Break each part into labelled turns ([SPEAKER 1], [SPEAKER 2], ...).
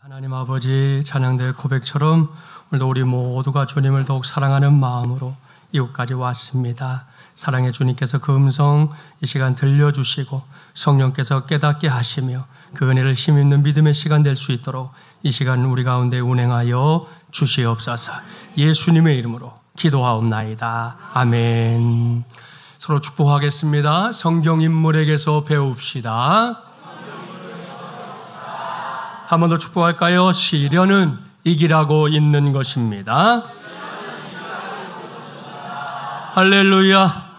[SPEAKER 1] 하나님 아버지, 찬양대의 고백처럼 오늘도 우리 모두가 주님을 더욱 사랑하는 마음으로 이곳까지 왔습니다. 사랑의 주님께서 그 음성 이 시간 들려주시고 성령께서 깨닫게 하시며 그 은혜를 힘입는 믿음의 시간 될 수 있도록 이 시간 우리 가운데 운행하여 주시옵소서. 예수님의 이름으로 기도하옵나이다. 아멘. 서로 축복하겠습니다. 성경 인물에게서 배웁시다. 한 번 더 축복할까요? 시련은 이기라고 있는 것입니다. 할렐루야.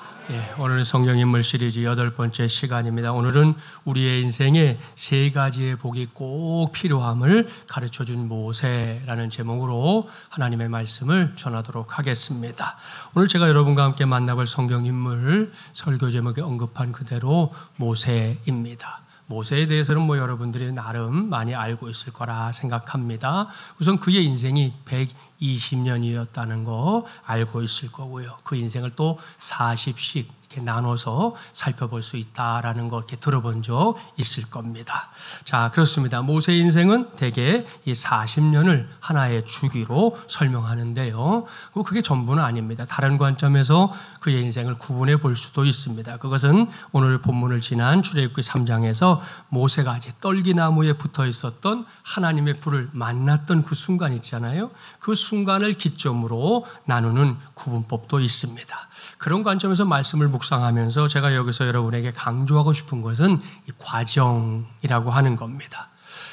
[SPEAKER 1] 오늘은 성경인물 시리즈 8번째 시간입니다. 오늘은 우리의 인생에 3가지의 복이 꼭 필요함을 가르쳐준 모세라는 제목으로 하나님의 말씀을 전하도록 하겠습니다. 오늘 제가 여러분과 함께 만나볼 성경인물 설교 제목에 언급한 그대로 모세입니다. 모세에 대해서는 여러분들이 나름 많이 알고 있을 거라 생각합니다. 우선 그의 인생이 120년이었다는 거 알고 있을 거고요. 그 인생을 또 40씩 이렇게 나눠서 살펴볼 수 있다라는 거 이렇게 들어본 적 있을 겁니다. 자, 그렇습니다. 모세의 인생은 대개 이 40년을 하나의 주기로 설명하는데요. 그게 전부는 아닙니다. 다른 관점에서 그의 인생을 구분해 볼 수도 있습니다. 그것은 오늘 본문을 지난 출애굽기 3장에서 모세가 이제 떨기나무에 붙어 있었던 하나님의 불을 만났던 그 순간 있잖아요. 그 순간을 기점으로 나누는 구분법도 있습니다. 그런 관점에서 말씀을 묵상하면서 제가 여기서 여러분에게 강조하고 싶은 것은 이 과정이라고 하는 겁니다.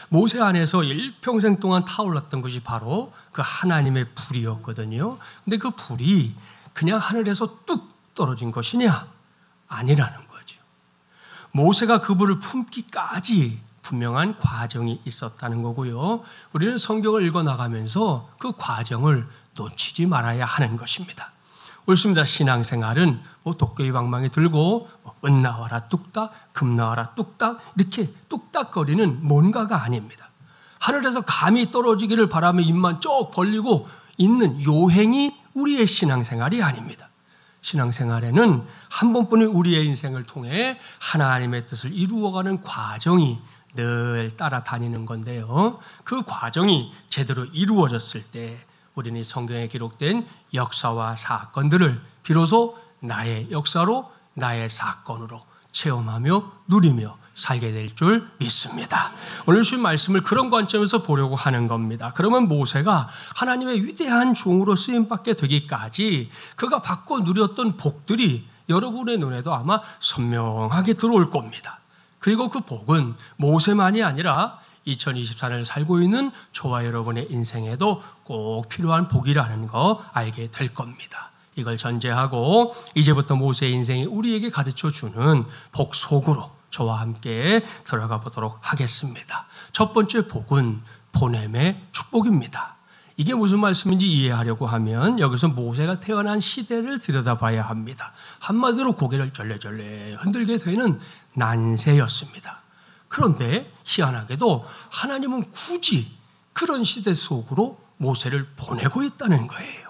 [SPEAKER 1] 모세 안에서 일평생 동안 타올랐던 것이 바로 그 하나님의 불이었거든요. 근데 그 불이 그냥 하늘에서 뚝 떨어진 것이냐? 아니라는 거죠. 모세가 그 불을 품기까지 분명한 과정이 있었다는 거고요. 우리는 성경을 읽어나가면서 그 과정을 놓치지 말아야 하는 것입니다. 옳습니다. 신앙생활은 도깨비 방망이 들고 은 나와라 뚝딱, 금 나와라 뚝딱 이렇게 뚝딱거리는 뭔가가 아닙니다. 하늘에서 감이 떨어지기를 바라며 입만 쩍 벌리고 있는 요행이 우리의 신앙생활이 아닙니다. 신앙생활에는 한 번뿐인 우리의 인생을 통해 하나님의 뜻을 이루어가는 과정이 늘 따라다니는 건데요. 그 과정이 제대로 이루어졌을 때 우리는 성경에 기록된 역사와 사건들을 비로소 나의 역사로 나의 사건으로 체험하며 누리며 살게 될 줄 믿습니다. 오늘 주신 말씀을 그런 관점에서 보려고 하는 겁니다. 그러면 모세가 하나님의 위대한 종으로 쓰임받게 되기까지 그가 받고 누렸던 복들이 여러분의 눈에도 아마 선명하게 들어올 겁니다. 그리고 그 복은 모세만이 아니라 2024년을 살고 있는 저와 여러분의 인생에도 꼭 필요한 복이라는 거 알게 될 겁니다. 이걸 전제하고 이제부터 모세의 인생이 우리에게 가르쳐주는 복 속으로 저와 함께 들어가 보도록 하겠습니다. 첫 번째 복은 보냄의 축복입니다. 이게 무슨 말씀인지 이해하려고 하면 여기서 모세가 태어난 시대를 들여다봐야 합니다. 한마디로 고개를 절레절레 흔들게 되는 난세였습니다. 그런데 희한하게도 하나님은 굳이 그런 시대 속으로 모세를 보내고 있다는 거예요.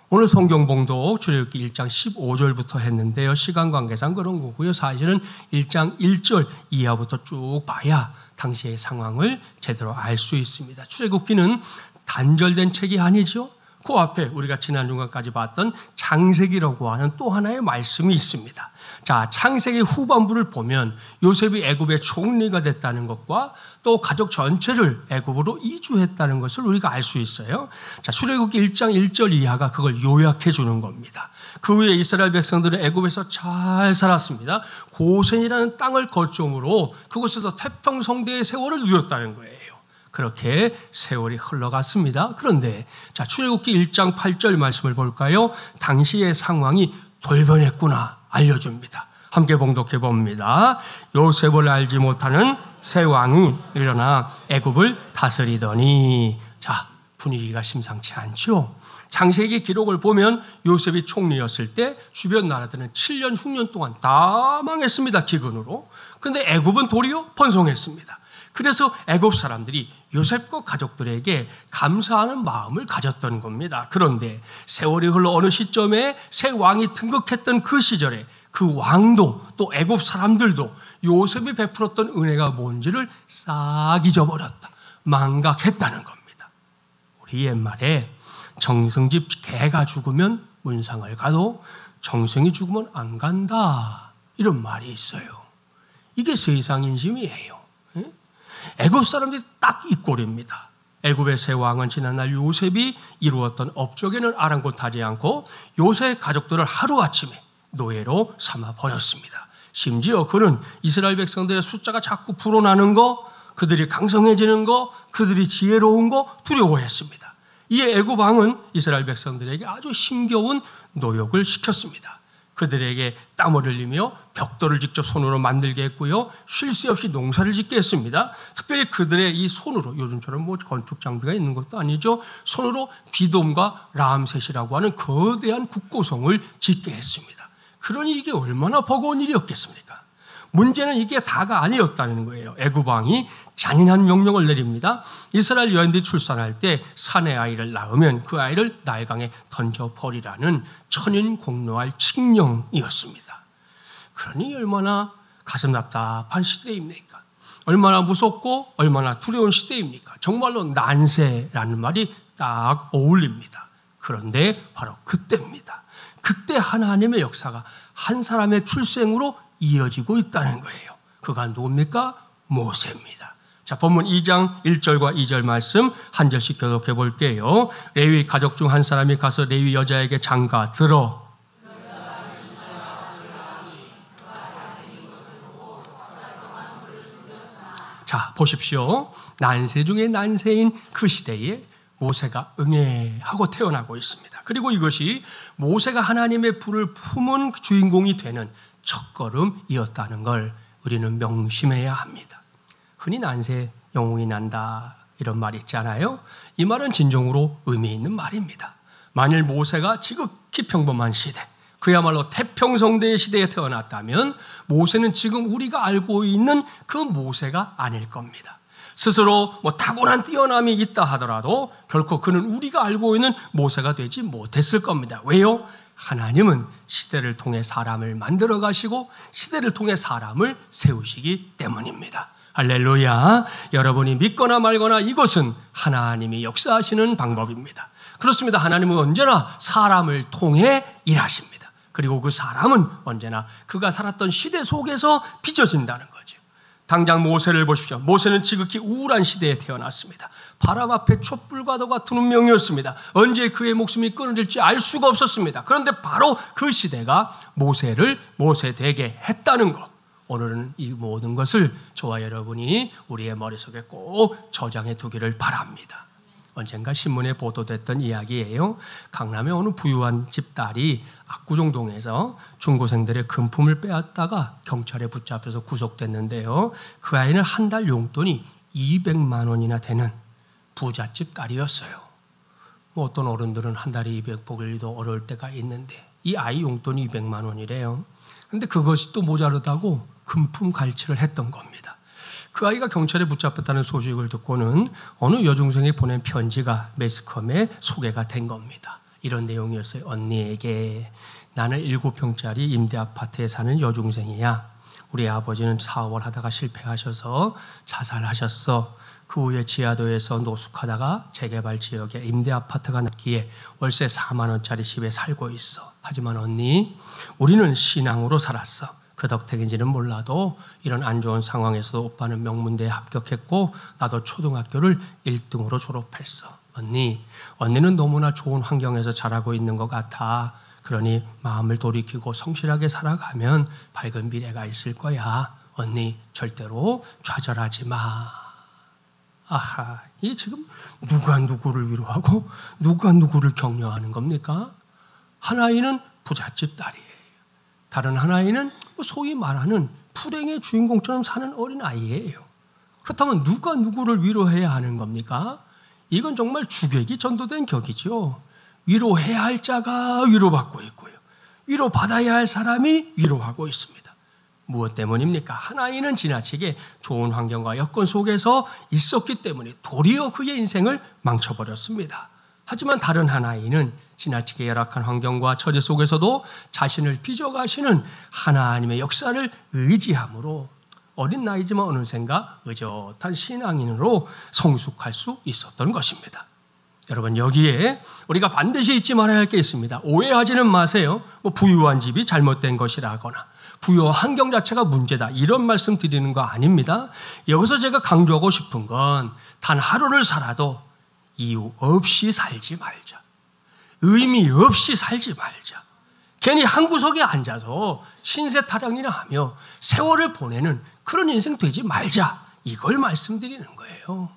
[SPEAKER 1] 오늘 성경 봉독 출애굽기 1장 15절부터 했는데요. 시간 관계상 그런 거고요. 사실은 1장 1절 이하부터 쭉 봐야 당시의 상황을 제대로 알 수 있습니다. 출애굽기는 단절된 책이 아니죠. 그 앞에 우리가 지난 중간까지 봤던 창세기라고 하는 또 하나의 말씀이 있습니다. 자, 창세기 후반부를 보면 요셉이 애굽의 총리가 됐다는 것과 또 가족 전체를 애굽으로 이주했다는 것을 우리가 알 수 있어요. 자, 출애굽기 1장 1절 이하가 그걸 요약해 주는 겁니다. 그 후에 이스라엘 백성들은 애굽에서 잘 살았습니다. 고센이라는 땅을 거점으로 그곳에서 태평성대의 세월을 누렸다는 거예요. 그렇게 세월이 흘러갔습니다. 그런데 자, 출애굽기 1장 8절 말씀을 볼까요? 당시의 상황이 돌변했구나 알려줍니다. 함께 봉독해 봅니다. 요셉을 알지 못하는 새 왕이 일어나 애굽을 다스리더니. 자, 분위기가 심상치 않죠. 창세기 기록을 보면 요셉이 총리였을 때 주변 나라들은 7년, 6년 동안 다 망했습니다. 기근으로. 그런데 애굽은 도리어 번성했습니다. 그래서 애굽 사람들이 요셉과 가족들에게 감사하는 마음을 가졌던 겁니다. 그런데 세월이 흘러 어느 시점에 새 왕이 등극했던 그 시절에 그 왕도 또 애굽 사람들도 요셉이 베풀었던 은혜가 뭔지를 싹 잊어버렸다. 망각했다는 겁니다. 우리 옛말에 정승집 개가 죽으면 문상을 가도 정승이 죽으면 안 간다, 이런 말이 있어요. 이게 세상 인심이에요. 애굽 사람들이 딱 이 꼴입니다. 애굽의 새 왕은 지난날 요셉이 이루었던 업적에는 아랑곳하지 않고 요셉 가족들을 하루아침에 노예로 삼아 버렸습니다. 심지어 그는 이스라엘 백성들의 숫자가 자꾸 불어나는 거, 그들이 강성해지는 거, 그들이 지혜로운 거 두려워했습니다. 이에 애굽 왕은 이스라엘 백성들에게 아주 힘겨운 노역을 시켰습니다. 그들에게 땀을 흘리며 벽돌을 직접 손으로 만들게 했고요, 쉴 새 없이 농사를 짓게 했습니다. 특별히 그들의 이 손으로, 요즘처럼 뭐 건축 장비가 있는 것도 아니죠, 손으로 비돔과 라암셋이라고 하는 거대한 국고성을 짓게 했습니다. 그러니 이게 얼마나 버거운 일이었겠습니까? 문제는 이게 다가 아니었다는 거예요. 애굽 왕이 잔인한 명령을 내립니다. 이스라엘 여인들이 출산할 때 사내 아이를 낳으면 그 아이를 나일강에 던져버리라는 천인공노할 칙령이었습니다. 그러니 얼마나 가슴 답답한 시대입니까? 얼마나 무섭고 얼마나 두려운 시대입니까? 정말로 난세라는 말이 딱 어울립니다. 그런데 바로 그때입니다. 그때 하나님의 역사가 한 사람의 출생으로 이어지고 있다는 거예요. 그가 누굽니까? 모세입니다. 자, 본문 2장 1절과 2절 말씀 한 절씩 교독해 볼게요. 레위 가족 중 한 사람이 가서 레위 여자에게 장가 들어 자, 보십시오. 난세 중에 난세인 그 시대에 모세가 응애하고 태어나고 있습니다. 그리고 이것이 모세가 하나님의 불을 품은 주인공이 되는 첫걸음이었다는 걸 우리는 명심해야 합니다. 흔히 난세 영웅이 난다, 이런 말 있잖아요. 이 말은 진정으로 의미 있는 말입니다. 만일 모세가 지극히 평범한 시대, 그야말로 태평성대의 시대에 태어났다면 모세는 지금 우리가 알고 있는 그 모세가 아닐 겁니다. 스스로 타고난 뛰어남이 있다 하더라도 결코 그는 우리가 알고 있는 모세가 되지 못했을 겁니다. 왜요? 하나님은 시대를 통해 사람을 만들어 가시고 시대를 통해 사람을 세우시기 때문입니다. 할렐루야. 여러분이 믿거나 말거나 이것은 하나님이 역사하시는 방법입니다. 그렇습니다. 하나님은 언제나 사람을 통해 일하십니다. 그리고 그 사람은 언제나 그가 살았던 시대 속에서 빚어진다는 거죠. 당장 모세를 보십시오. 모세는 지극히 우울한 시대에 태어났습니다. 바람 앞에 촛불과도 같은 운명이었습니다. 언제 그의 목숨이 끊어질지 알 수가 없었습니다. 그런데 바로 그 시대가 모세를 모세되게 했다는 것. 오늘은 이 모든 것을 저와 여러분이 우리의 머릿속에 꼭 저장해 두기를 바랍니다. 언젠가 신문에 보도됐던 이야기예요. 강남의 어느 부유한 집 딸이 압구정동에서 중고생들의 금품을 빼앗다가 경찰에 붙잡혀서 구속됐는데요. 그 아이는 한 달 용돈이 200만 원이나 되는 부잣집 딸이었어요. 어떤 어른들은 한 달에 200복일도 어려울 때가 있는데 이 아이 용돈이 200만 원이래요. 그런데 그것이 또 모자르다고 금품 갈취를 했던 겁니다. 그 아이가 경찰에 붙잡혔다는 소식을 듣고는 어느 여중생이 보낸 편지가 매스컴에 소개가 된 겁니다. 이런 내용이었어요. 언니에게, 나는 7평짜리 임대 아파트에 사는 여중생이야. 우리 아버지는 사업을 하다가 실패하셔서 자살하셨어. 그 후에 지하도에서 노숙하다가 재개발 지역에 임대 아파트가 났기에 월세 4만 원짜리 집에 살고 있어. 하지만 언니, 우리는 신앙으로 살았어. 그 덕택인지는 몰라도 이런 안 좋은 상황에서도 오빠는 명문대에 합격했고 나도 초등학교를 1등으로 졸업했어. 언니는 너무나 좋은 환경에서 자라고 있는 것 같아. 그러니 마음을 돌이키고 성실하게 살아가면 밝은 미래가 있을 거야. 언니, 절대로 좌절하지 마. 아하, 이게 지금 누가 누구를 위로하고 누가 누구를 격려하는 겁니까? 한 아이는 부잣집 딸이에요. 다른 한 아이는 소위 말하는 불행의 주인공처럼 사는 어린 아이예요. 그렇다면 누가 누구를 위로해야 하는 겁니까? 이건 정말 주객이 전도된 격이죠. 위로해야 할 자가 위로받고 있고요. 위로받아야 할 사람이 위로하고 있습니다. 무엇 때문입니까? 한 아이는 지나치게 좋은 환경과 여건 속에서 있었기 때문에 도리어 그의 인생을 망쳐버렸습니다. 하지만 다른 한 아이는 지나치게 열악한 환경과 처지 속에서도 자신을 빚어가시는 하나님의 역사를 의지함으로 어린 나이지만 어느샌가 의젓한 신앙인으로 성숙할 수 있었던 것입니다. 여러분, 여기에 우리가 반드시 잊지 말아야 할 게 있습니다. 오해하지는 마세요. 부유한 집이 잘못된 것이라거나 부유 환경 자체가 문제다, 이런 말씀 드리는 거 아닙니다. 여기서 제가 강조하고 싶은 건 단 하루를 살아도 이유 없이 살지 말자. 의미 없이 살지 말자. 괜히 한 구석에 앉아서 신세 타령이나 하며 세월을 보내는 그런 인생 되지 말자. 이걸 말씀드리는 거예요.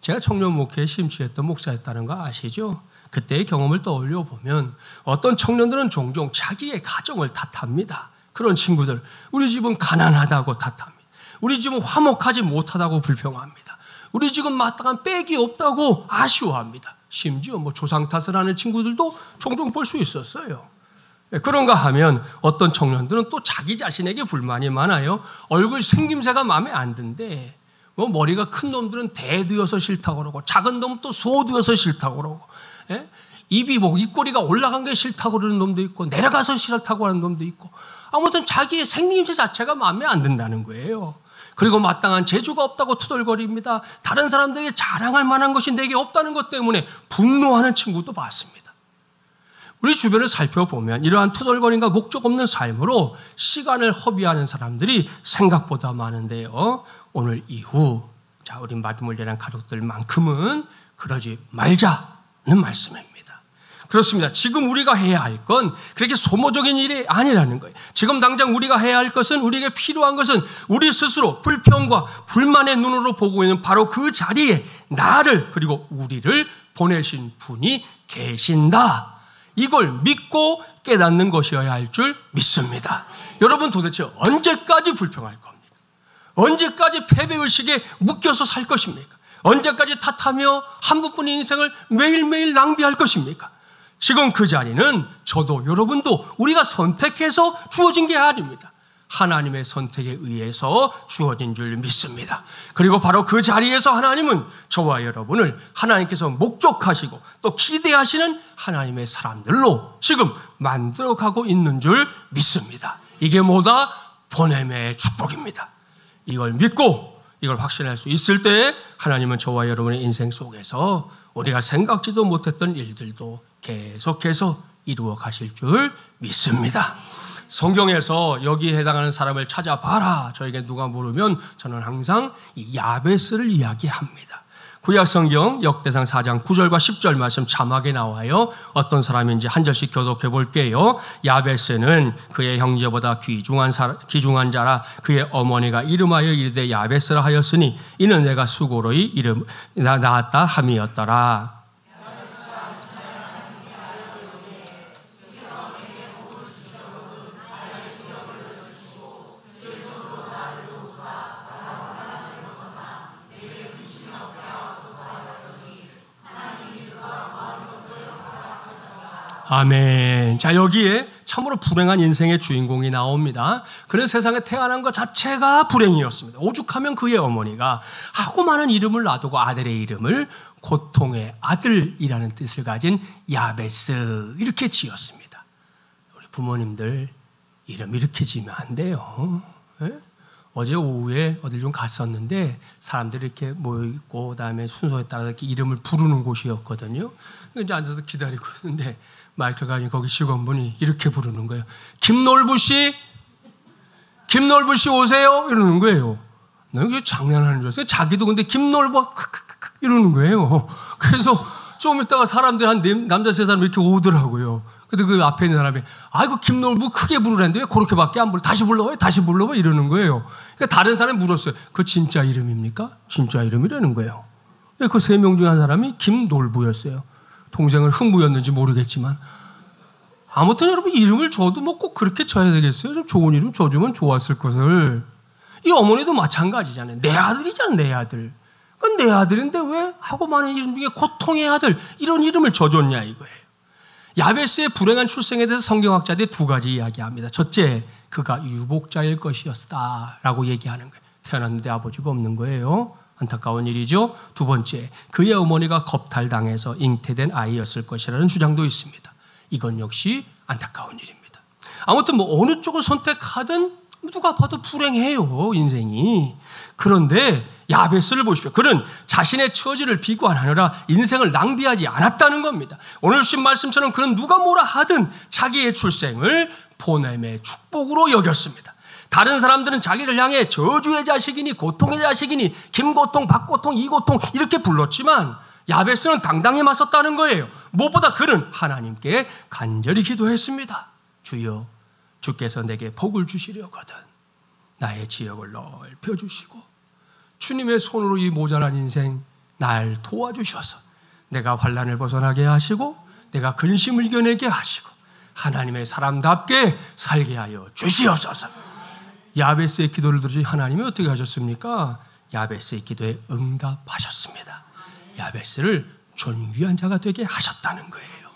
[SPEAKER 1] 제가 청년 목회에 심취했던 목사였다는 거 아시죠? 그때의 경험을 떠올려 보면 어떤 청년들은 종종 자기의 가정을 탓합니다. 그런 친구들, 우리 집은 가난하다고 탓합니다. 우리 집은 화목하지 못하다고 불평합니다. 우리 집은 마땅한 빽이 없다고 아쉬워합니다. 심지어 조상 탓을 하는 친구들도 종종 볼 수 있었어요. 그런가 하면 어떤 청년들은 또 자기 자신에게 불만이 많아요. 얼굴 생김새가 마음에 안 든대. 머리가 큰 놈들은 대두여서 싫다고 그러고, 작은 놈은 또 소두여서 싫다고 그러고, 입꼬리가 올라간 게 싫다고 그러는 놈도 있고, 내려가서 싫다고 하는 놈도 있고, 아무튼 자기의 생김새 자체가 마음에 안 든다는 거예요. 그리고 마땅한 재주가 없다고 투덜거립니다. 다른 사람들에게 자랑할 만한 것이 내게 없다는 것 때문에 분노하는 친구도 봤습니다. 우리 주변을 살펴보면 이러한 투덜거림과 목적 없는 삶으로 시간을 허비하는 사람들이 생각보다 많은데요. 오늘 이후 우리 마드몰리아는 가족들만큼은 그러지 말자는 말씀입니다. 그렇습니다. 지금 우리가 해야 할 건 그렇게 소모적인 일이 아니라는 거예요. 지금 당장 우리가 해야 할 것은, 우리에게 필요한 것은 우리 스스로 불평과 불만의 눈으로 보고 있는 바로 그 자리에 나를, 그리고 우리를 보내신 분이 계신다. 이걸 믿고 깨닫는 것이어야 할 줄 믿습니다. 여러분, 도대체 언제까지 불평할 겁니까? 언제까지 패배의식에 묶여서 살 것입니까? 언제까지 탓하며 한 번뿐인 인생을 매일매일 낭비할 것입니까? 지금 그 자리는 저도 여러분도 우리가 선택해서 주어진 게 아닙니다. 하나님의 선택에 의해서 주어진 줄 믿습니다. 그리고 바로 그 자리에서 하나님은 저와 여러분을 하나님께서 목적하시고 또 기대하시는 하나님의 사람들로 지금 만들어가고 있는 줄 믿습니다. 이게 뭐다? 보냄의 축복입니다. 이걸 믿고 이걸 확신할 수 있을 때 하나님은 저와 여러분의 인생 속에서 우리가 생각지도 못했던 일들도 계속해서 이루어 가실 줄 믿습니다. 성경에서 여기에 해당하는 사람을 찾아봐라, 저에게 누가 물으면 저는 항상 이 야베스를 이야기합니다. 구약성경 역대상 4장 9절과 10절 말씀 자막에 나와요. 어떤 사람인지 한 절씩 교독해 볼게요. 야베스는 그의 형제보다 귀중한 자라. 그의 어머니가 이름하여 이르되 야베스라 하였으니 이는 내가 수고로이 낳았다 함이었더라. 아멘. 자, 여기에 참으로 불행한 인생의 주인공이 나옵니다. 그는 세상에 태어난 것 자체가 불행이었습니다. 오죽하면 그의 어머니가 하고 많은 이름을 놔두고 아들의 이름을 고통의 아들이라는 뜻을 가진 야베스 이렇게 지었습니다. 우리 부모님들 이름 이렇게 지으면 안 돼요. 네? 어제 오후에 어딜 좀 갔었는데 사람들이 이렇게 모여있고 그다음에 순서에 따라 이렇게 이름을 부르는 곳이었거든요. 이제 앉아서 기다리고 있는데 마이크를 가지고 거기 직원분이 이렇게 부르는 거예요. 김놀부 씨 오세요? 이러는 거예요. 내가 장난하는 줄 알았어요. 자기도 근데 김놀부 이러는 거예요. 그래서 좀 있다가 사람들 한 남자 세 사람 이렇게 오더라고요. 근데 그 앞에 있는 사람이 아이고 김놀부 크게 부르라는데 왜 그렇게밖에 안 불러? 다시 불러봐 이러는 거예요. 그러니까 다른 사람이 물었어요. 그 진짜 이름입니까? 진짜 이름이라는 거예요. 그 세 명 중 한 사람이 김놀부였어요. 동생은 흥부였는지 모르겠지만 아무튼 여러분 이름을 줘도 꼭 그렇게 쳐야 되겠어요? 좀 좋은 이름 줘주면 좋았을 것을. 이 어머니도 마찬가지잖아요. 내 아들이잖아, 내 아들. 그건 내 아들인데 왜 하고 많은 이름 중에 고통의 아들 이런 이름을 줘줬냐 이거예요. 야베스의 불행한 출생에 대해서 성경학자들이 두 가지 이야기합니다. 첫째, 그가 유복자일 것이었다라고 얘기하는 거예요. 태어났는데 아버지가 없는 거예요. 안타까운 일이죠. 두 번째, 그의 어머니가 겁탈당해서 잉태된 아이였을 것이라는 주장도 있습니다. 이건 역시 안타까운 일입니다. 아무튼 어느 쪽을 선택하든 누가 봐도 불행해요, 인생이. 그런데 야베스를 보십시오. 그는 자신의 처지를 비관하느라 인생을 낭비하지 않았다는 겁니다. 오늘 주신 말씀처럼 그는 누가 뭐라 하든 자기의 출생을 보냄의 축복으로 여겼습니다. 다른 사람들은 자기를 향해 저주의 자식이니 고통의 자식이니 김고통, 박고통, 이고통 이렇게 불렀지만 야베스는 당당히 맞섰다는 거예요. 무엇보다 그는 하나님께 간절히 기도했습니다. 주여, 주께서 내게 복을 주시려거든 나의 지역을 넓혀주시고 주님의 손으로 이 모자란 인생 날 도와주셔서 내가 환난을 벗어나게 하시고 내가 근심을 이겨내게 하시고 하나님의 사람답게 살게 하여 주시옵소서. 야베스의 기도를 들으시 하나님이 어떻게 하셨습니까? 야베스의 기도에 응답하셨습니다. 야베스를 존귀한 자가 되게 하셨다는 거예요.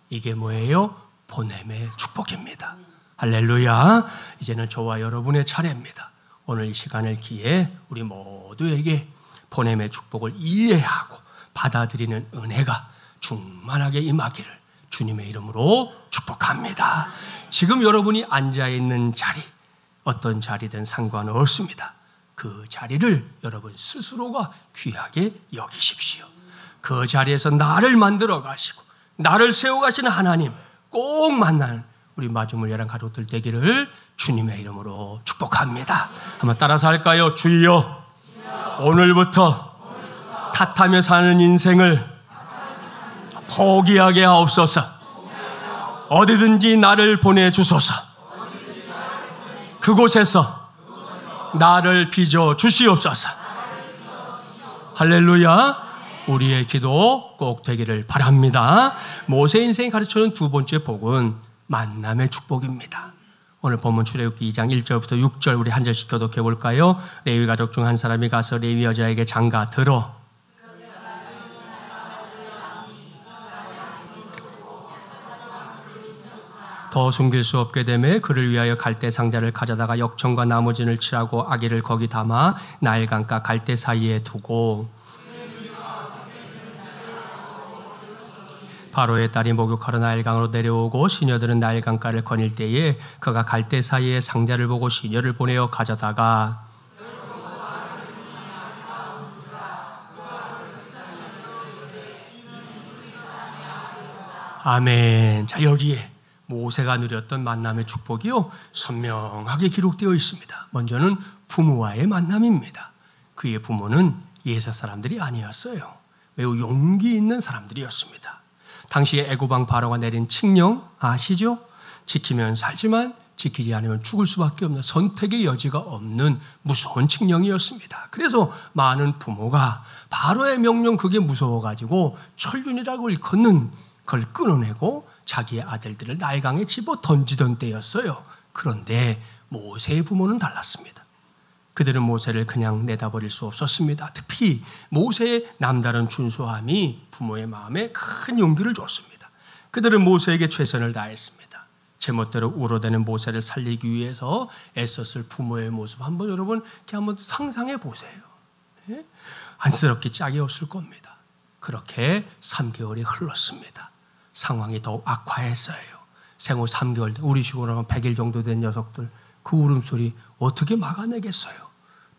[SPEAKER 1] 이게 뭐예요? 보냄의 축복입니다. 할렐루야. 이제는 저와 여러분의 차례입니다. 오늘 이 시간을 기해 우리 모두에게 보냄의 축복을 이해하고 받아들이는 은혜가 충만하게 임하기를 주님의 이름으로 축복합니다. 지금 여러분이 앉아있는 자리, 어떤 자리든 상관없습니다. 그 자리를 여러분 스스로가 귀하게 여기십시오. 그 자리에서 나를 만들어 가시고 나를 세워 가시는 하나님 꼭 만나는 우리 마중물 예랑 가족들 되기를 주님의 이름으로 축복합니다. 한번 따라서 할까요? 주여, 오늘부터 탓하며 사는 인생을 포기하게 하옵소서. 어디든지 나를 보내주소서. 그곳에서 나를 빚어 주시옵소서. 할렐루야. 우리의 기도 꼭 되기를 바랍니다. 모세 인생이 가르쳐준 두 번째 복은 만남의 축복입니다. 오늘 본문 출애굽기 2장 1절부터 6절 우리 한 절씩 교독해 볼까요? 레위 가족 중 한 사람이 가서 레위 여자에게 장가 들어 더 숨길 수 없게 되매 그를 위하여 갈대 상자를 가져다가 역청과 나무진을 칠하고 아기를 거기 담아 나일강가 갈대 사이에 두고 바로의 딸이 목욕하러 나일강으로 내려오고 시녀들은 나일강가를 거닐 때에 그가 갈대 사이에 상자를 보고 시녀를 보내어 가져다가 아멘. 자, 여기에 모세가 누렸던 만남의 축복이요 선명하게 기록되어 있습니다. 먼저는 부모와의 만남입니다. 그의 부모는 예사 사람들이 아니었어요. 매우 용기 있는 사람들이었습니다. 당시에 애고방 바로가 내린 칙령 아시죠? 지키면 살지만 지키지 않으면 죽을 수밖에 없는 선택의 여지가 없는 무서운 칙령이었습니다. 그래서 많은 부모가 바로의 명령 그게 무서워가지고 천륜이라고 일컫는 그걸 끊어내고 자기의 아들들을 나일강에 집어 던지던 때였어요. 그런데 모세의 부모는 달랐습니다. 그들은 모세를 그냥 내다버릴 수 없었습니다. 특히 모세의 남다른 준수함이 부모의 마음에 큰 용기를 줬습니다. 그들은 모세에게 최선을 다했습니다. 제멋대로 울어대는 모세를 살리기 위해서 애썼을 부모의 모습 한번 여러분 이렇게 한번 상상해 보세요. 예? 안쓰럽기 짝이 없을 겁니다. 그렇게 3개월이 흘렀습니다. 상황이 더욱 악화했어요. 생후 3개월, 우리 식으로 하면 100일 정도 된 녀석들 그 울음소리 어떻게 막아내겠어요?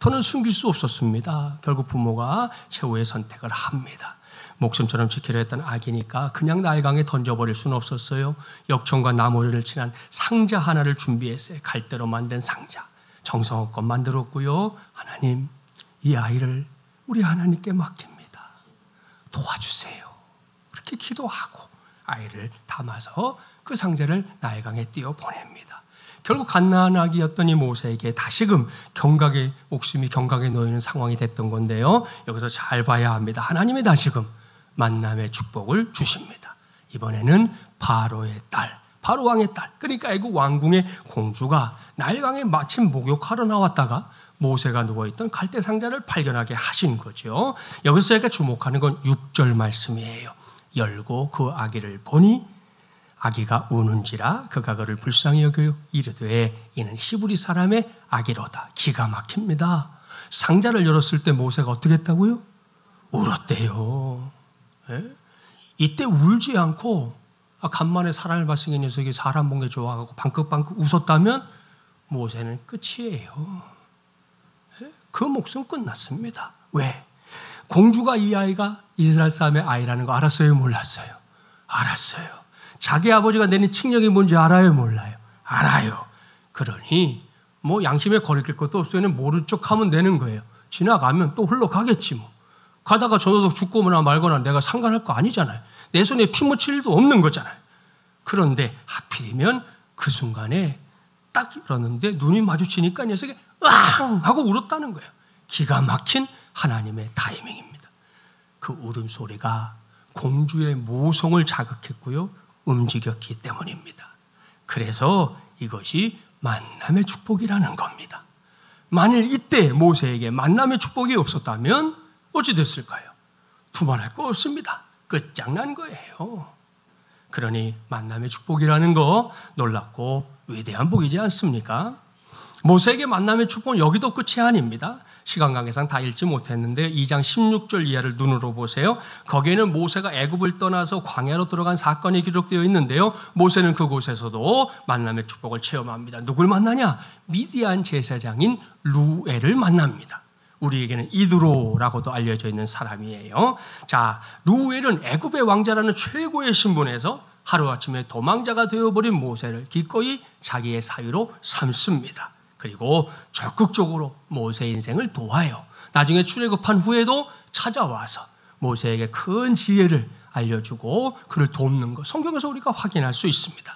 [SPEAKER 1] 더는 숨길 수 없었습니다. 결국 부모가 최후의 선택을 합니다. 목숨처럼 지키려 했던 아기니까 그냥 나일강에 던져버릴 수는 없었어요. 역청과 나무를 칠한 상자 하나를 준비했어요. 갈대로 만든 상자. 정성껏 만들었고요. 하나님, 이 아이를 우리 하나님께 맡깁니다. 도와주세요. 그렇게 기도하고 아이를 담아서 그 상자를 나일강에 띄워 보냅니다. 결국 갓난아기였던 이 모세에게 다시금 경각의 목숨이 경각에 놓이는 상황이 됐던 건데요. 여기서 잘 봐야 합니다. 하나님이 다시금 만남의 축복을 주십니다. 이번에는 바로의 딸, 바로 왕의 딸, 그러니까 애국 왕궁의 공주가 나일강에 마침 목욕하러 나왔다가 모세가 누워있던 갈대 상자를 발견하게 하신 거죠. 여기서 제가 주목하는 건 6절 말씀이에요. 열고 그 아기를 보니 아기가 우는지라 그가 그를 불쌍히 여겨 이르되 이는 히브리 사람의 아기로다. 기가 막힙니다. 상자를 열었을 때 모세가 어떻게 했다고요? 울었대요. 예? 이때 울지 않고 간만에 사람을 봤으니 이 녀석이 사람 본 게 좋아하고 방긋방긋 웃었다면 모세는 끝이에요. 그 몫은 끝났습니다. 왜? 공주가 이 아이가 이스라엘 사람의 아이라는 거 알았어요? 몰랐어요? 알았어요. 자기 아버지가 내린 칙령이 뭔지 알아요? 몰라요? 알아요. 그러니 뭐 양심에 거리낄 것도 없어요. 모른 척하면 되는 거예요. 지나가면 또 흘러가겠지 뭐. 가다가 저 녀석 죽거나 말거나 내가 상관할 거 아니잖아요. 내 손에 피 묻힐 일도 없는 거잖아요. 그런데 하필이면 그 순간에 딱 이러는데 눈이 마주치니까 녀석이 으앙 하고 울었다는 거예요. 기가 막힌 하나님의 타이밍입니다. 그 울음소리가 공주의 모성을 자극했고요. 움직였기 때문입니다. 그래서 이것이 만남의 축복이라는 겁니다. 만일 이때 모세에게 만남의 축복이 없었다면 어찌 됐을까요? 두말할 거 없습니다. 끝장난 거예요. 그러니 만남의 축복이라는 거 놀랍고 위대한 복이지 않습니까? 모세에게 만남의 축복은 여기도 끝이 아닙니다. 시간 관계상 다 읽지 못했는데 2장 16절 이하를 눈으로 보세요. 거기에는 모세가 애굽을 떠나서 광야로 들어간 사건이 기록되어 있는데요. 모세는 그곳에서도 만남의 축복을 체험합니다. 누굴 만나냐? 미디안 제사장인 루엘을 만납니다. 우리에게는 이드로라고도 알려져 있는 사람이에요. 자, 루엘은 애굽의 왕자라는 최고의 신분에서 하루아침에 도망자가 되어버린 모세를 기꺼이 자기의 사위로 삼습니다. 그리고 적극적으로 모세의 인생을 도와요. 나중에 출애굽한 후에도 찾아와서 모세에게 큰 지혜를 알려주고 그를 돕는 것, 성경에서 우리가 확인할 수 있습니다.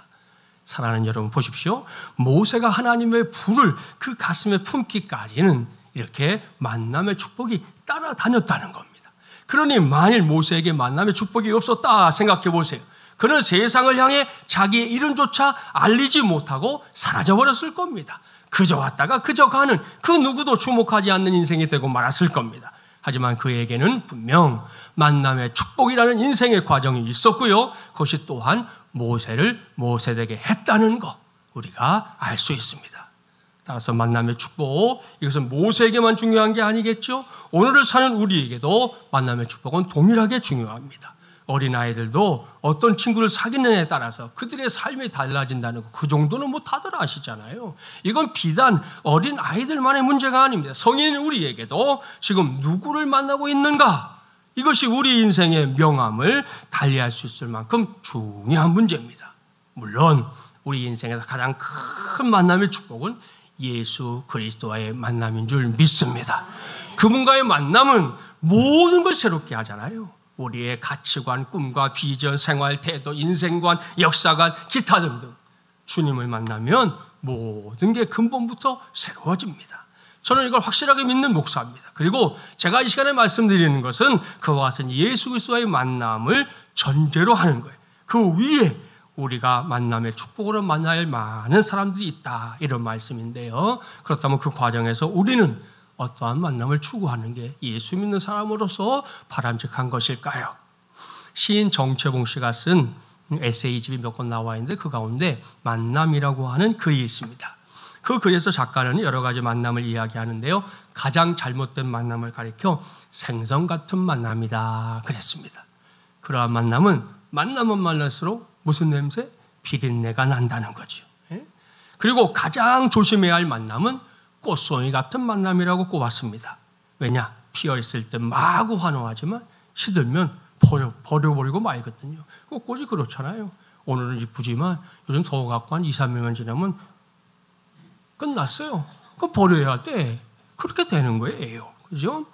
[SPEAKER 1] 사랑하는 여러분 보십시오. 모세가 하나님의 불을 그 가슴에 품기까지는 이렇게 만남의 축복이 따라다녔다는 겁니다. 그러니 만일 모세에게 만남의 축복이 없었다 생각해 보세요. 그는 세상을 향해 자기의 이름조차 알리지 못하고 사라져버렸을 겁니다. 그저 왔다가 그저 가는 그 누구도 주목하지 않는 인생이 되고 말았을 겁니다. 하지만 그에게는 분명 만남의 축복이라는 인생의 과정이 있었고요. 그것이 또한 모세를 모세되게 했다는 것 우리가 알 수 있습니다. 따라서 만남의 축복, 이것은 모세에게만 중요한 게 아니겠죠. 오늘을 사는 우리에게도 만남의 축복은 동일하게 중요합니다. 어린아이들도 어떤 친구를 사귀느냐에 따라서 그들의 삶이 달라진다는 거, 그 정도는 뭐 다들 아시잖아요. 이건 비단 어린아이들만의 문제가 아닙니다. 성인 우리에게도 지금 누구를 만나고 있는가, 이것이 우리 인생의 명암을 달리할 수 있을 만큼 중요한 문제입니다. 물론 우리 인생에서 가장 큰 만남의 축복은 예수 그리스도와의 만남인 줄 믿습니다. 그분과의 만남은 모든 걸 새롭게 하잖아요. 우리의 가치관, 꿈과 비전, 생활, 태도, 인생관, 역사관, 기타 등등. 주님을 만나면 모든 게 근본부터 새로워집니다. 저는 이걸 확실하게 믿는 목사입니다. 그리고 제가 이 시간에 말씀드리는 것은 그와 같은 예수 그리스도와의 만남을 전제로 하는 거예요. 그 위에 우리가 만남의 축복으로 만나야 할 많은 사람들이 있다, 이런 말씀인데요. 그렇다면 그 과정에서 우리는 어떠한 만남을 추구하는 게 예수 믿는 사람으로서 바람직한 것일까요? 시인 정채봉 씨가 쓴 에세이집이 몇 권 나와 있는데 그 가운데 만남이라고 하는 글이 있습니다. 그 글에서 작가는 여러 가지 만남을 이야기하는데요. 가장 잘못된 만남을 가리켜 생선 같은 만남이다 그랬습니다. 그러한 만남은 만나면 만날수록 무슨 냄새? 비린내가 난다는 거죠. 그리고 가장 조심해야 할 만남은 꽃송이 같은 만남이라고 꼽았습니다. 왜냐? 피어있을 때 마구 환호하지만 시들면 버려버리고 말거든요. 꽃이 그렇잖아요. 오늘은 이쁘지만 요즘 더워갖고 한 2, 3일만 지나면 끝났어요. 그럼 버려야 돼. 그렇게 되는 거예요. 그죠?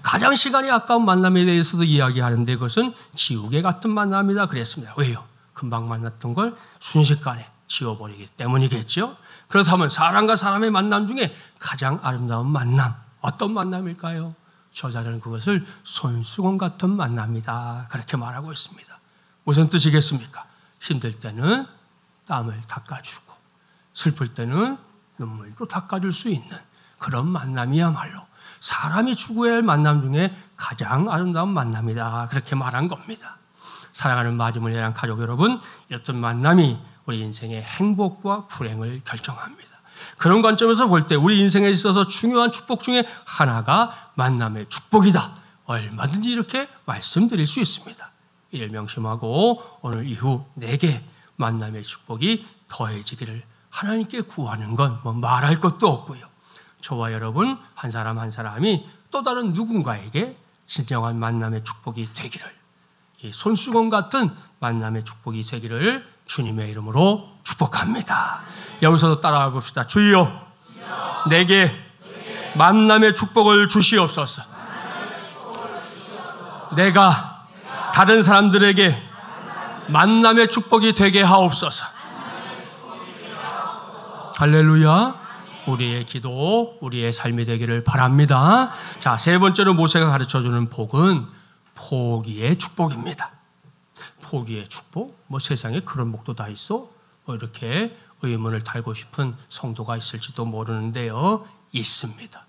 [SPEAKER 1] 가장 시간이 아까운 만남에 대해서도 이야기하는데 그것은 지우개 같은 만남이다 그랬습니다. 왜요? 금방 만났던 걸 순식간에 지워버리기 때문이겠죠. 그렇다면 사람과 사람의 만남 중에 가장 아름다운 만남, 어떤 만남일까요? 저자는 그것을 손수건 같은 만남이다 그렇게 말하고 있습니다. 무슨 뜻이겠습니까? 힘들 때는 땀을 닦아주고 슬플 때는 눈물도 닦아줄 수 있는 그런 만남이야말로 사람이 추구해야 할 만남 중에 가장 아름다운 만남이다 그렇게 말한 겁니다. 사랑하는 마지막을 향한 가족 여러분, 이렇던 만남이 우리 인생의 행복과 불행을 결정합니다. 그런 관점에서 볼 때 우리 인생에 있어서 중요한 축복 중에 하나가 만남의 축복이다. 얼마든지 이렇게 말씀드릴 수 있습니다. 이를 명심하고 오늘 이후 내게 만남의 축복이 더해지기를 하나님께 구하는 건 뭐 말할 것도 없고요. 저와 여러분 한 사람 한 사람이 또 다른 누군가에게 진정한 만남의 축복이 되기를, 이 손수건 같은 만남의 축복이 되기를 주님의 이름으로 축복합니다. 여기서도 따라가 봅시다. 주여, 내게 만남의 축복을 주시옵소서. 내가 다른 사람들에게 만남의 축복이 되게 하옵소서. 할렐루야. 우리의 기도, 우리의 삶이 되기를 바랍니다. 자, 세 번째로 모세가 가르쳐주는 복은 포기의 축복입니다. 포기의 축복? 뭐 세상에 그런 복도 다 있어? 뭐 이렇게 의문을 달고 싶은 성도가 있을지도 모르는데요. 있습니다.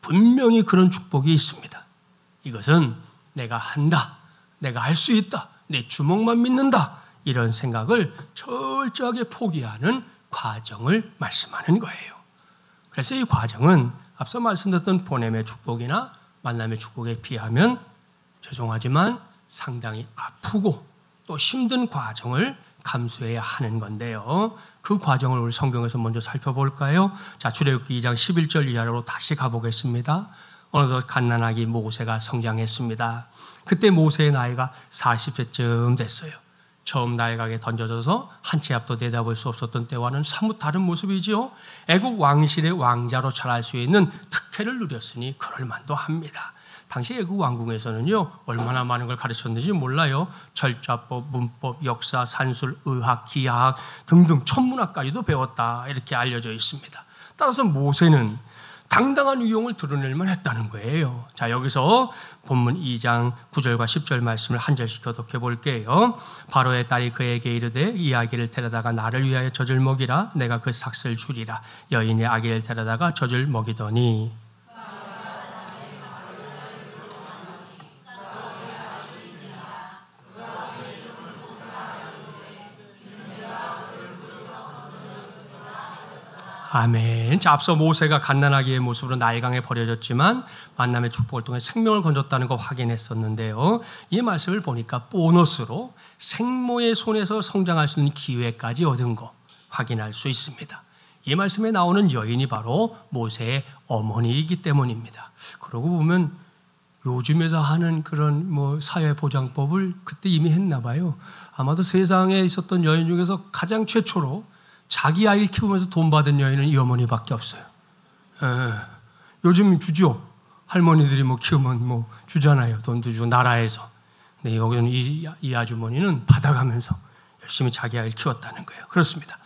[SPEAKER 1] 분명히 그런 축복이 있습니다. 이것은 내가 한다, 내가 할 수 있다, 내 주먹만 믿는다, 이런 생각을 철저하게 포기하는 과정을 말씀하는 거예요. 그래서 이 과정은 앞서 말씀드렸던 보냄의 축복이나 만남의 축복에 비하면 죄송하지만 상당히 아프고 또 힘든 과정을 감수해야 하는 건데요. 그 과정을 우리 성경에서 먼저 살펴볼까요? 자, 출애굽기 2장 11절 이하로 다시 가보겠습니다. 어느덧 갓난아기 모세가 성장했습니다. 그때 모세의 나이가 40세쯤 됐어요. 처음 나일강에 던져져서 한 치 앞도 내다볼 수 없었던 때와는 사뭇 다른 모습이지요. 애국 왕실의 왕자로 자랄 수 있는 특혜를 누렸으니 그럴만도 합니다. 당시 애국 왕궁에서는요, 얼마나 많은 걸 가르쳤는지 몰라요. 철자법, 문법, 역사, 산술, 의학, 기하학 등등 천문학까지도 배웠다, 이렇게 알려져 있습니다. 따라서 모세는 당당한 위용을 드러낼만 했다는 거예요. 자, 여기서 본문 2장 9절과 10절 말씀을 한 절씩 교독해 볼게요. 바로의 딸이 그에게 이르되 이 아기를 데려다가 나를 위하여 젖을 먹이라. 내가 그 삭슬 주리라. 여인의 아기를 데려다가 젖을 먹이더니 아멘. 자, 앞서 모세가 갓난아기의 모습으로 나일강에 버려졌지만 만남의 축복을 통해 생명을 건졌다는 거 확인했었는데요. 이 말씀을 보니까 보너스로 생모의 손에서 성장할 수 있는 기회까지 얻은 거 확인할 수 있습니다. 이 말씀에 나오는 여인이 바로 모세의 어머니이기 때문입니다. 그러고 보면 요즘에서 하는 그런 뭐 사회보장법을 그때 이미 했나 봐요. 아마도 세상에 있었던 여인 중에서 가장 최초로 자기 아이를 키우면서 돈 받은 여인은 이 어머니밖에 없어요. 요즘 주죠. 할머니들이 뭐 키우면 뭐 주잖아요. 돈도 주고 나라에서. 근데 여기는 이 아주머니는 받아가면서 열심히 자기 아이를 키웠다는 거예요. 그렇습니다.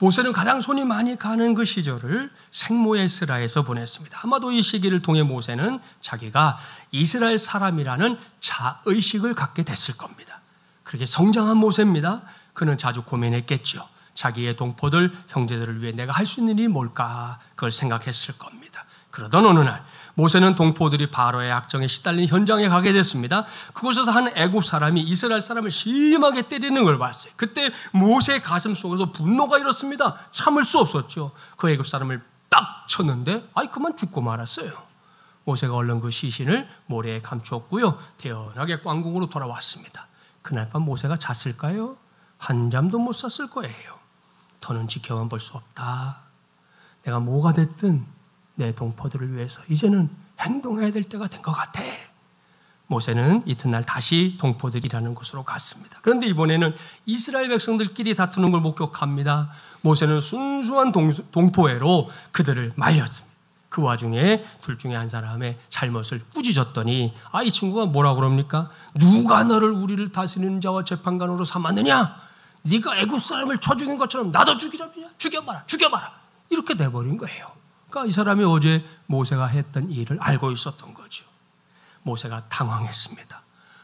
[SPEAKER 1] 모세는 가장 손이 많이 가는 그 시절을 생모의 스라에서 보냈습니다. 아마도 이 시기를 통해 모세는 자기가 이스라엘 사람이라는 자의식을 갖게 됐을 겁니다. 그렇게 성장한 모세입니다. 그는 자주 고민했겠죠. 자기의 동포들, 형제들을 위해 내가 할 수 있는 일이 뭘까? 그걸 생각했을 겁니다. 그러던 어느 날 모세는 동포들이 바로의 악정에 시달린 현장에 가게 됐습니다. 그곳에서 한 애굽 사람이 이스라엘 사람을 심하게 때리는 걸 봤어요. 그때 모세의 가슴 속에서 분노가 일었습니다. 참을 수 없었죠. 그 애굽 사람을 딱 쳤는데 그만 죽고 말았어요. 모세가 얼른 그 시신을 모래에 감추었고요. 태연하게 왕궁으로 돌아왔습니다. 그날 밤 모세가 잤을까요? 한 잠도 못 잤을 거예요. 더는 지켜만 볼 수 없다. 내가 뭐가 됐든 내 동포들을 위해서 이제는 행동해야 될 때가 된 것 같아. 모세는 이튿날 다시 동포들이라는 곳으로 갔습니다. 그런데 이번에는 이스라엘 백성들끼리 다투는 걸 목격합니다. 모세는 순수한 동포애로 그들을 말렸습니다. 그 와중에 둘 중에 한 사람의 잘못을 꾸짖었더니 이 친구가 뭐라 그럽니까? 누가 너를 우리를 다스리는 자와 재판관으로 삼았느냐? 네가 애굽 사람을 쳐 죽인 것처럼 나도 죽이려느냐? 죽여봐라. 이렇게 돼버린 거예요. 그러니까 이 사람이 어제 모세가 했던 일을 알고 있었던 거죠. 모세가 당황했습니다.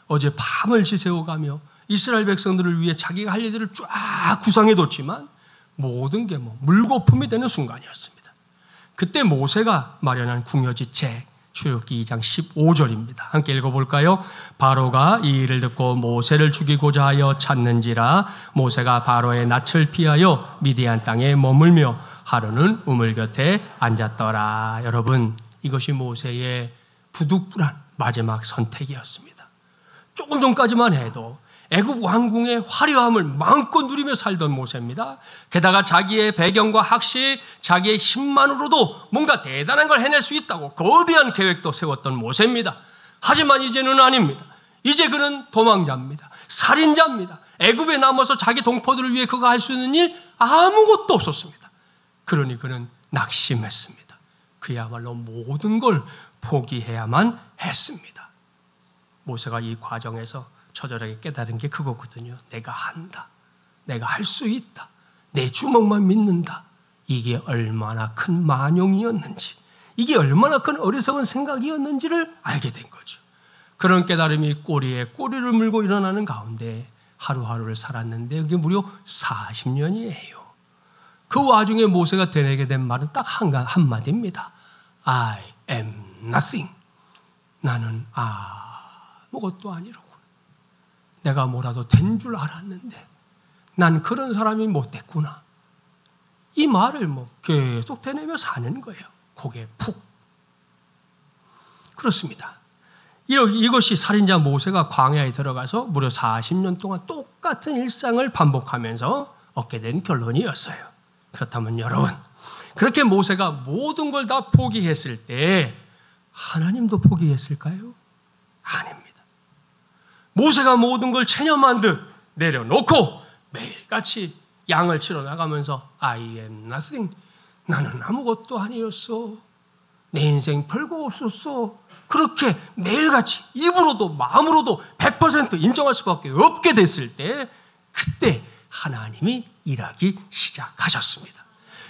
[SPEAKER 1] 어제 밤을 지새워가며 이스라엘 백성들을 위해 자기가 할 일들을 쫙 구상해뒀지만 모든 게 물거품이 되는 순간이었습니다. 그때 모세가 마련한 궁여지책 출애굽기 2장 15절입니다. 함께 읽어볼까요? 바로가 이 일을 듣고 모세를 죽이고자 하여 찾는지라 모세가 바로의 낯을 피하여 미디안 땅에 머물며 하루는 우물 곁에 앉았더라. 여러분, 이것이 모세의 부득불한 마지막 선택이었습니다. 조금 전까지만 해도 애굽 왕궁의 화려함을 마음껏 누리며 살던 모세입니다. 게다가 자기의 배경과 학식, 자기의 힘만으로도 뭔가 대단한 걸 해낼 수 있다고 거대한 계획도 세웠던 모세입니다. 하지만 이제는 아닙니다. 이제 그는 도망자입니다. 살인자입니다. 애굽에 남아서 자기 동포들을 위해 그가 할 수 있는 일 아무것도 없었습니다. 그러니 그는 낙심했습니다. 그야말로 모든 걸 포기해야만 했습니다. 모세가 이 과정에서 처절하게 깨달은 게 그거거든요. 내가 한다. 내가 할 수 있다. 내 주먹만 믿는다. 이게 얼마나 큰 만용이었는지, 이게 얼마나 큰 어리석은 생각이었는지를 알게 된 거죠. 그런 깨달음이 꼬리에 꼬리를 물고 일어나는 가운데 하루하루를 살았는데 그게 무려 40년이에요. 그 와중에 모세가 되뇌게 된 말은 딱 한마디입니다. I am nothing. 나는 아무것도 아니로군. 내가 뭐라도 된 줄 알았는데 난 그런 사람이 못 됐구나. 이 말을 계속 되뇌며 사는 거예요. 고개 푹. 그렇습니다. 이것이 살인자 모세가 광야에 들어가서 무려 40년 동안 똑같은 일상을 반복하면서 얻게 된 결론이었어요. 그렇다면 여러분, 그렇게 모세가 모든 걸 다 포기했을 때 하나님도 포기했을까요? 아닙니다. 모세가 모든 걸 체념한 듯 내려놓고 매일같이 양을 치러 나가면서 I am nothing. 나는 아무것도 아니었어. 내 인생 별거 없었어. 그렇게 매일같이 입으로도 마음으로도 100% 인정할 수밖에 없게 됐을 때 그때 하나님이 일하기 시작하셨습니다.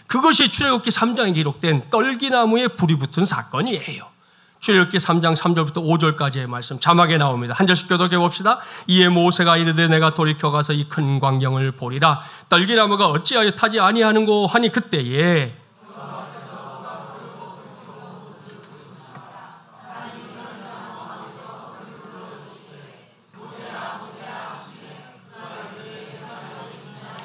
[SPEAKER 1] 그것이 출애굽기 3장에 기록된 떨기나무에 불이 붙은 사건이에요. 출애굽기 3장 3절부터 5절까지의 말씀 자막에 나옵니다. 한 절씩 교독해 봅시다. 이에 모세가 이르되 내가 돌이켜 가서 이 큰 광경을 보리라. 떨기나무가 어찌하여 타지 아니하는고 하니 그때에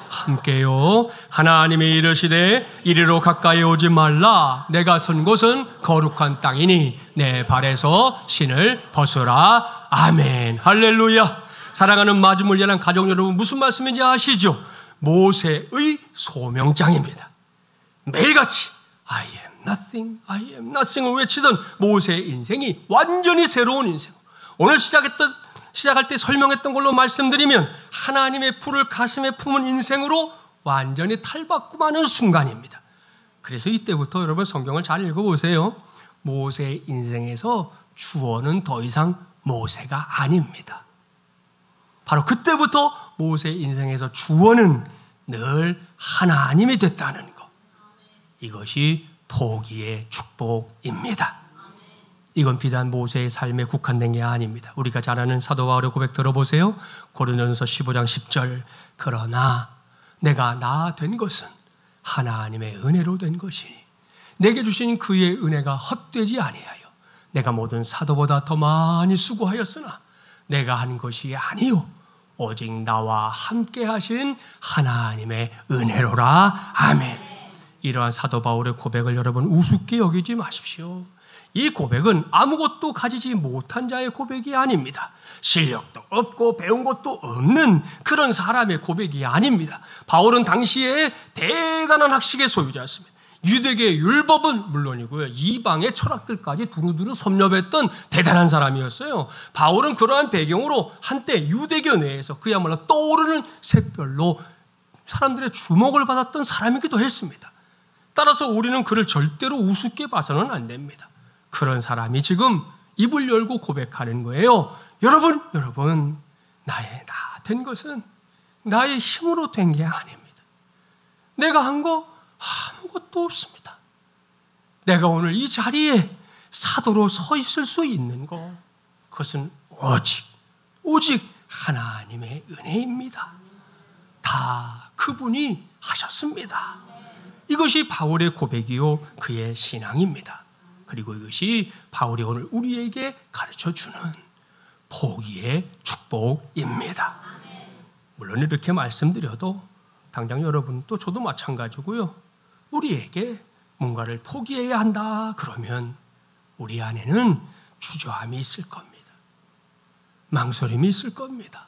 [SPEAKER 1] 함께요. 하나님이 이르시되 이리로 가까이 오지 말라. 내가 선 곳은 거룩한 땅이니 내 발에서 신을 벗으라. 아멘. 할렐루야. 사랑하는 마주물리한 가족 여러분, 무슨 말씀인지 아시죠? 모세의 소명장입니다. 매일같이 I am nothing, I am nothing을 외치던 모세의 인생이 완전히 새로운 인생. 오늘 시작할 때 설명했던 걸로 말씀드리면 하나님의 풀을 가슴에 품은 인생으로 완전히 탈바꿈하는 순간입니다. 그래서 이때부터 여러분 성경을 잘 읽어보세요. 모세의 인생에서 주어는 더 이상 모세가 아닙니다. 바로 그때부터 모세의 인생에서 주어는 늘 하나님이 됐다는 것. 이것이 포기의 축복입니다. 이건 비단 모세의 삶에 국한된 게 아닙니다. 우리가 잘 아는 사도 바울의 고백 들어보세요. 고린도전서 15장 10절. 그러나 내가 나 된 것은 하나님의 은혜로 된 것이니 내게 주신 그의 은혜가 헛되지 아니하여 내가 모든 사도보다 더 많이 수고하였으나 내가 한 것이 아니요 오직 나와 함께 하신 하나님의 은혜로라. 아멘. 이러한 사도 바울의 고백을 여러분 우습게 여기지 마십시오. 이 고백은 아무것도 가지지 못한 자의 고백이 아닙니다. 실력도 없고 배운 것도 없는 그런 사람의 고백이 아닙니다. 바울은 당시에 대단한 학식의 소유자였습니다. 유대계 율법은 물론이고요. 이방의 철학들까지 두루두루 섭렵했던 대단한 사람이었어요. 바울은 그러한 배경으로 한때 유대교 내에서 그야말로 떠오르는 샛별로 사람들의 주목을 받았던 사람이기도 했습니다. 따라서 우리는 그를 절대로 우습게 봐서는 안 됩니다. 그런 사람이 지금 입을 열고 고백하는 거예요. 여러분, 나의 나 된 것은 나의 힘으로 된 게 아닙니다. 내가 한 거 아무것도 없습니다. 내가 오늘 이 자리에 사도로 서 있을 수 있는 거, 그것은 오직 하나님의 은혜입니다. 다 그분이 하셨습니다. 이것이 바울의 고백이요 그의 신앙입니다. 그리고 이것이 바울이 오늘 우리에게 가르쳐주는 포기의 축복입니다. 물론 이렇게 말씀드려도 당장 여러분 또 저도 마찬가지고요. 우리에게 뭔가를 포기해야 한다 그러면 우리 안에는 주저함이 있을 겁니다. 망설임이 있을 겁니다.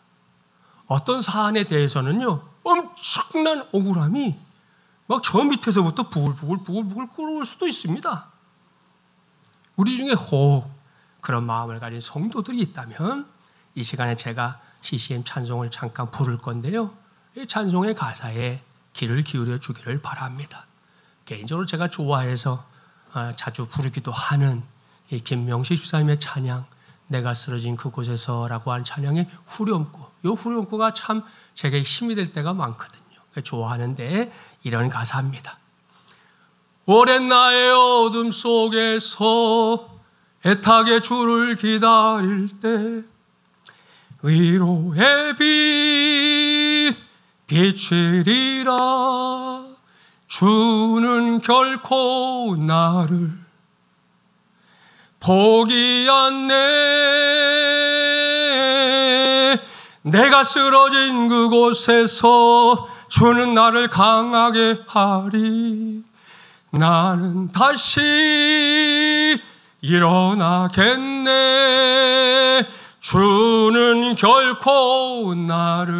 [SPEAKER 1] 어떤 사안에 대해서는요, 엄청난 억울함이 막 저 밑에서부터 부글부글 끓어올 수도 있습니다. 우리 중에 혹 그런 마음을 가진 성도들이 있다면 이 시간에 제가 CCM 찬송을 잠깐 부를 건데요. 이 찬송의 가사에 귀를 기울여 주기를 바랍니다. 개인적으로 제가 좋아해서 자주 부르기도 하는 이 김명식 집사님의 찬양, 내가 쓰러진 그곳에서라고 하는 찬양의 후렴구. 이 후렴구가 참 제게 힘이 될 때가 많거든요. 좋아하는데 이런 가사입니다. 오랜 나의 어둠 속에서 애타게 주를 기다릴 때 위로의 빛 비추리라. 주는 결코 나를 포기 않네. 내가 쓰러진 그곳에서 주는 나를 강하게 하리. 나는 다시 일어나겠네. 주는 결코 나를,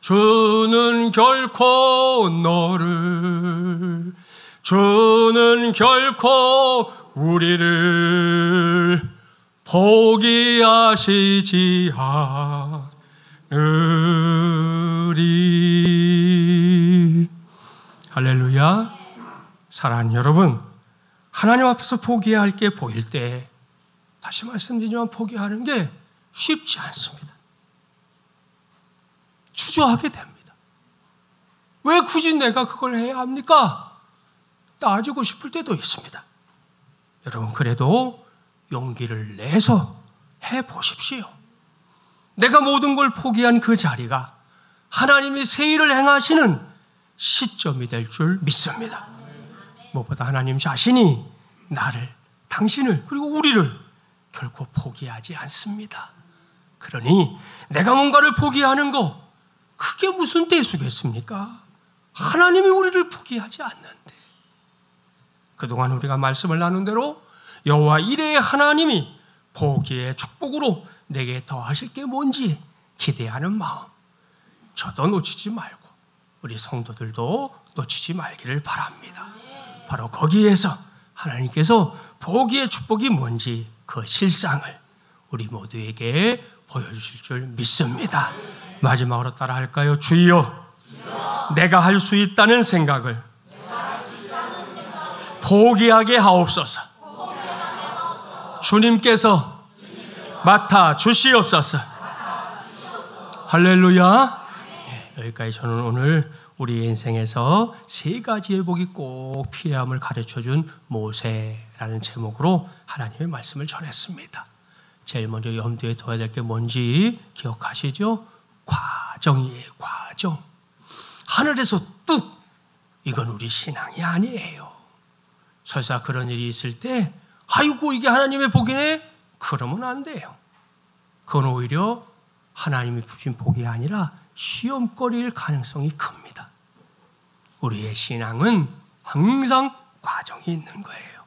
[SPEAKER 1] 주는 결코 너를, 주는 결코 우리를 포기하시지 않으리. 할렐루야. 사랑하는 여러분, 하나님 앞에서 포기해야 할 게 보일 때 다시 말씀드리지만 포기하는 게 쉽지 않습니다. 주저하게 됩니다. 왜 굳이 내가 그걸 해야 합니까? 따지고 싶을 때도 있습니다. 여러분, 그래도 용기를 내서 해보십시오. 내가 모든 걸 포기한 그 자리가 하나님이 새 일을 행하시는 시점이 될 줄 믿습니다. 무엇보다 하나님 자신이 나를, 당신을, 그리고 우리를 결코 포기하지 않습니다. 그러니 내가 뭔가를 포기하는 거, 그게 무슨 대수겠습니까? 하나님이 우리를 포기하지 않는데. 그동안 우리가 말씀을 나눈 대로 여호와 이레의 하나님이 포기의 축복으로 내게 더하실 게 뭔지 기대하는 마음, 저도 놓치지 말고 우리 성도들도 놓치지 말기를 바랍니다. 바로 거기에서 하나님께서 포기의 축복이 뭔지 그 실상을 우리 모두에게 보여주실 줄 믿습니다. 마지막으로 따라 할까요? 주여, 내가 할 수 있다는 생각을 포기하게 하옵소서. 주님께서 맡아 주시옵소서. 할렐루야. 여기까지 저는 오늘 우리 인생에서 세 가지의 복이 꼭 필요함을 가르쳐준 모세라는 제목으로 하나님의 말씀을 전했습니다. 제일 먼저 염두에 둬야 될 게 뭔지 기억하시죠? 과정이에요. 과정. 하늘에서 뚝, 이건 우리 신앙이 아니에요. 설사 그런 일이 있을 때 아이고 이게 하나님의 복이네? 그러면 안 돼요. 그건 오히려 하나님이 주신 복이 아니라 시험거리일 가능성이 큽니다. 우리의 신앙은 항상 과정이 있는 거예요.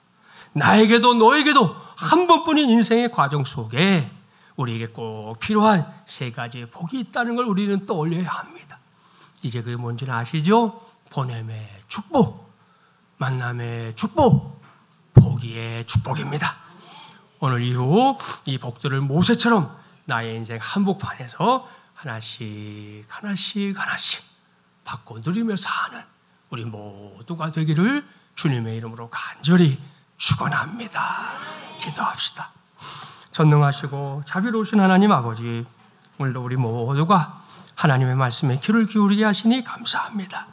[SPEAKER 1] 나에게도 너에게도 한 번뿐인 인생의 과정 속에 우리에게 꼭 필요한 세 가지의 복이 있다는 걸 우리는 떠올려야 합니다. 이제 그게 뭔지는 아시죠? 보냄의 축복, 만남의 축복, 포기의 축복입니다. 오늘 이후 이 복들을 모세처럼 나의 인생 한복판에서 하나씩 받고 누리며 사는 우리 모두가 되기를 주님의 이름으로 간절히 축원합니다. 기도합시다. 전능하시고 자비로우신 하나님 아버지, 오늘도 우리 모두가 하나님의 말씀에 귀를 기울이게 하시니 감사합니다.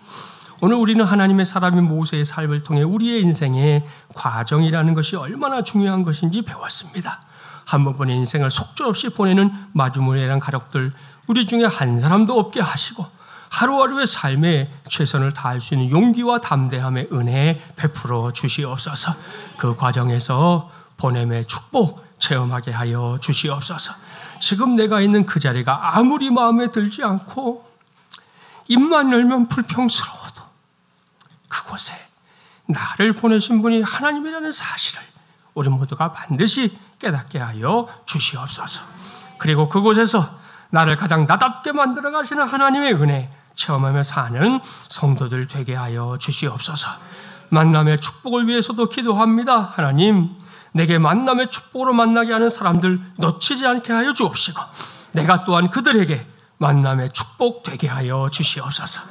[SPEAKER 1] 오늘 우리는 하나님의 사람인 모세의 삶을 통해 우리의 인생의 과정이라는 것이 얼마나 중요한 것인지 배웠습니다. 한 번뿐인 인생을 속절없이 보내는 마주무리한 가족들, 우리 중에 한 사람도 없게 하시고 하루하루의 삶에 최선을 다할 수 있는 용기와 담대함의 은혜 베풀어 주시옵소서. 그 과정에서 보냄의 축복 체험하게 하여 주시옵소서. 지금 내가 있는 그 자리가 아무리 마음에 들지 않고 입만 열면 불평스러워도 그곳에 나를 보내신 분이 하나님이라는 사실을 우리 모두가 반드시 깨닫게 하여 주시옵소서. 그리고 그곳에서 나를 가장 나답게 만들어 가시는 하나님의 은혜 체험하며 사는 성도들 되게 하여 주시옵소서. 만남의 축복을 위해서도 기도합니다. 하나님, 내게 만남의 축복으로 만나게 하는 사람들 놓치지 않게 하여 주옵시고, 내가 또한 그들에게 만남의 축복 되게 하여 주시옵소서.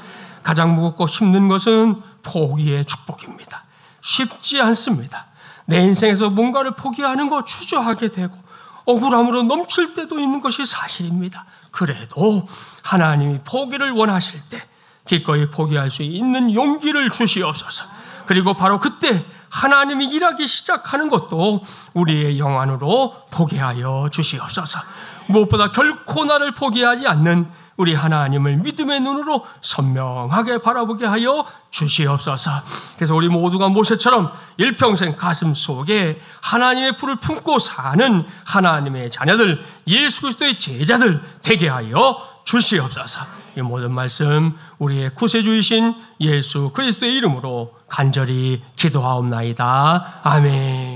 [SPEAKER 1] 가장 무겁고 힘든 것은 포기의 축복입니다. 쉽지 않습니다. 내 인생에서 뭔가를 포기하는 거 주저하게 되고 억울함으로 넘칠 때도 있는 것이 사실입니다. 그래도 하나님이 포기를 원하실 때 기꺼이 포기할 수 있는 용기를 주시옵소서. 그리고 바로 그때 하나님이 일하기 시작하는 것도 우리의 영안으로 보게 하여 주시옵소서. 무엇보다 결코 나를 포기하지 않는 우리 하나님을 믿음의 눈으로 선명하게 바라보게 하여 주시옵소서. 그래서 우리 모두가 모세처럼 일평생 가슴 속에 하나님의 불을 품고 사는 하나님의 자녀들, 예수 그리스도의 제자들 되게 하여 주시옵소서. 이 모든 말씀 우리의 구세주이신 예수 그리스도의 이름으로 간절히 기도하옵나이다. 아멘.